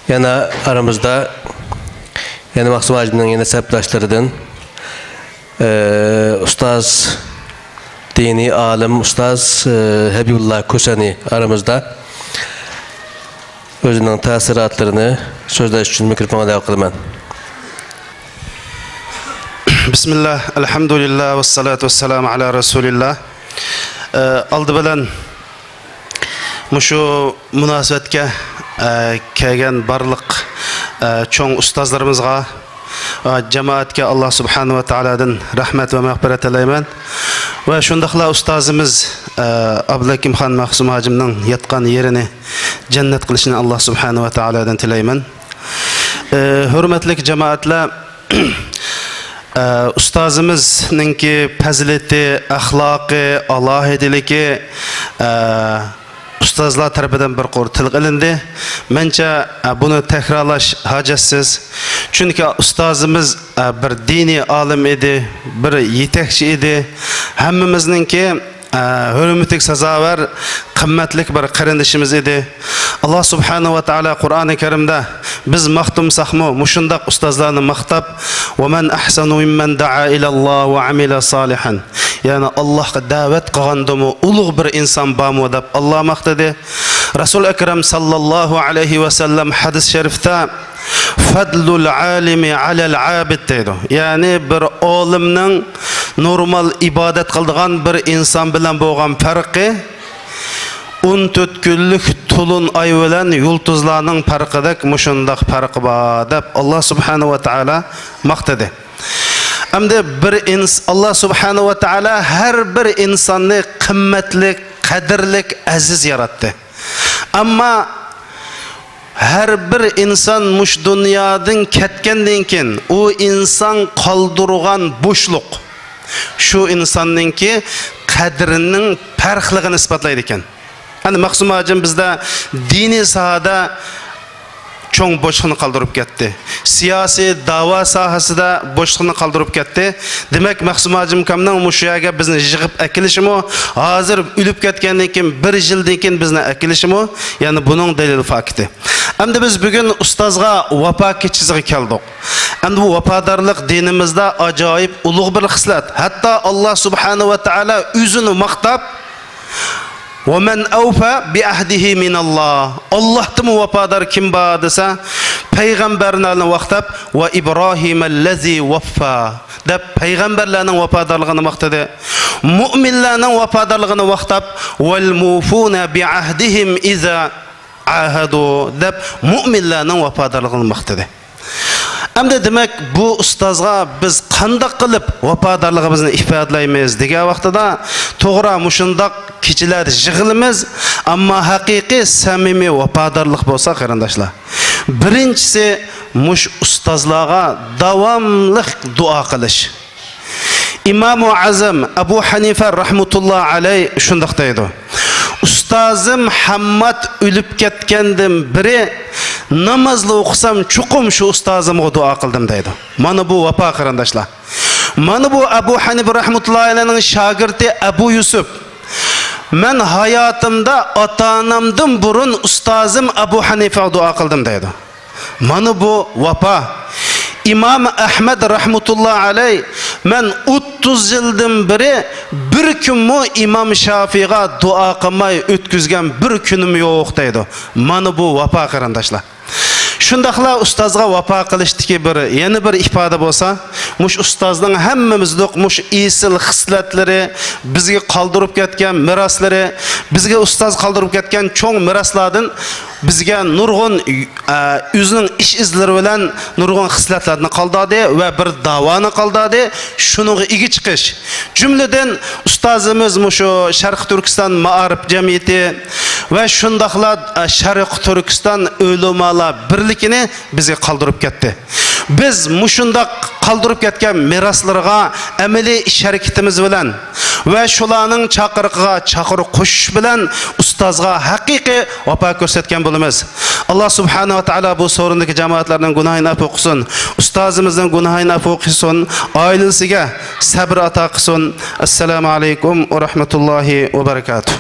Yana aramızda yana Maksum Hacim'den yana sebeptaşlarıdan Ustaz dini alim Ustaz Habibullah Kusani aramızda özünün təsiratlarını sözler için mikrofona davet kılman. Bismillah, elhamdülillah ve salatu ve selamu ala Resulillah. Aldı bilen muşu münasebetke kelgen barlık çoğun ustazlarımızga cemaatke Allah subhanahu ve ta'aladan rahmet ve mağfiret eleymen. Ve şundakla ustazımız Abdülhakim Han Maksum Hacim'nin yatkan yerini cennet kılışını Allah subhanahu ve ta'aladan tileymen. Hürmetlik cemaatle ustazımızın ki fazileti, ahlakı, alahidiliki ustazlar tarafından bir qortilq ilindi. Bence bunu tekrarlaş hacatsız. Çünkü ustazımız bir dini alim idi, bir yetekçi idi. Hemmimizin ki hürmetlik sazavar, kıymetlik bir kardeşimiz idi. Allah subhanahu ve taala Kur'an-ı Kerim'de biz maqtumsaq mı muşundaq ustazlarını maqtab وَمَنْ أَحْسَنُ مِمَّنْ دَعَا إِلَى اللّٰهِ وَعَمِلَ صَالِحًا yani Allah'a davet qığandı mı ulug bir insan bamı deb Allah maqtadı. Resul Ekrem sallallahu aleyhi ve sellem hadis şerifte fadlul alimi alel abid deydi. Yani bir olimning normal ibadet qildigan bir insan bilan bo'lgan farqi 14 günlük tulun ay bilen yulduzlarının farkıdak muşundaq farkı var deb Allah subhanahu ve taala maqtadı. Hamda Allah subhanahu ve taala her bir insanı kıymetli, kadirlik, aziz yarattı. Ama her bir insan muş dünyadan ketkendan keyin o insan kaldırgan boşluk şu insanınki kadirinin farklılığını ispatlaydı ekan. Hani Maksum Hacim bizde dini sahada çoğun boşluğunu kaldırıp gitti. Siyasi dava sahasında boşluğunu kaldırıp gitti. Demek Maksum Hacim kamdan muşuyaga bizni jig'ib akilishimi, hazır ölüp ketgandan keyin bir yildan keyin bizni akilishimi, yani bunun delil fakti. Endi biz bugün ustazga vapa keçiziga keldik. Endi bu vafadarlık dinimizde acayip ulug' bir xislat. Hatta Allah subhanahu ve taala özünü maqtab وَمَنْ أَوْفَى بِأَهْدِهِ مِنَ اللّٰهِ Allah'ta mı vefadar kim bağıdısa peygamberlerine vaktab ve İbrahim ellezî veffa deb peygamberlerinin vefadarlığını vaktadı. Müminlerinin vefadarlığını vaktab vel mufûne bi'ahdihim izâ ahadu deb müminlerinin vefadarlığını vaktadı. Hem demek bu ustazga biz qandaq qilib vafadarlığımızı ifadelaymiz degan vaqtida to'g'ri mushundaq kechilar yig'ilimiz, ammo haqiqiy samimiy vafadarlik bo'lsa qarindoshlar. Birinchisi mush ustozlarga davomli duo qilish. İmam-ı Azam Abu Hanife rahmetullah aleyh shundoq deydi. Ustazım Hammad ölüp ketgandan biri namazlı okusam çuqum şu ustazımga dua qildim deydi. Mana bu vafa qarindoshlar. Mana bu Abu Hanife rahmetullah aleyh'nin şagirdi Abu Yusuf. Men hayatımda ata-onamdan burun ustazım Abu Hanife dua qildim deydi. Mana bu vafa. İmam Ahmed rahmetullah aleyh men 30 yıldan beri bir gün mu İmam Şafii'ga dua qilmay ötküzgen bir günüm yo'q deydi. Mana bu vafa qarindoshlar. Şundaqla ustazga vafa qilishdiki bir yana bir ifoda bo'lsa, mush ustozning hammamizning mush isil xislatları, bizga qoldirib ketgan miraslari, bizga ustoz qoldirib ketgan cho'ng miraslardan bizga nurg'un o'zining ish izlari bilan nurg'un xislatlarni qoldirdi va bir davoni qoldirdi. Shuningga ega chiqish. Jumladan ustozimiz mushu Sharq Turkiston Ma'arif jamiyati va shundaqla Sharq Turkiston ulamolar birligini bizga qoldirib ketdi. Biz mushundaq qoldirib ketgan miraslarga amaliy ish harakatimiz bilan va shularning chaqiriqiga chaqirib qo'shish bilan ustozga haqiqiy vafo ko'rsatgan bo'lamiz. Allah subhanahu va taala bu so'rindagi jamoatlarning gunohini afv qilsin. Ustozimizning gunohini afv qilsin. Oilasiga sabr ato qilsin. Assalomu alaykum va rahmatullohi va barakatuh.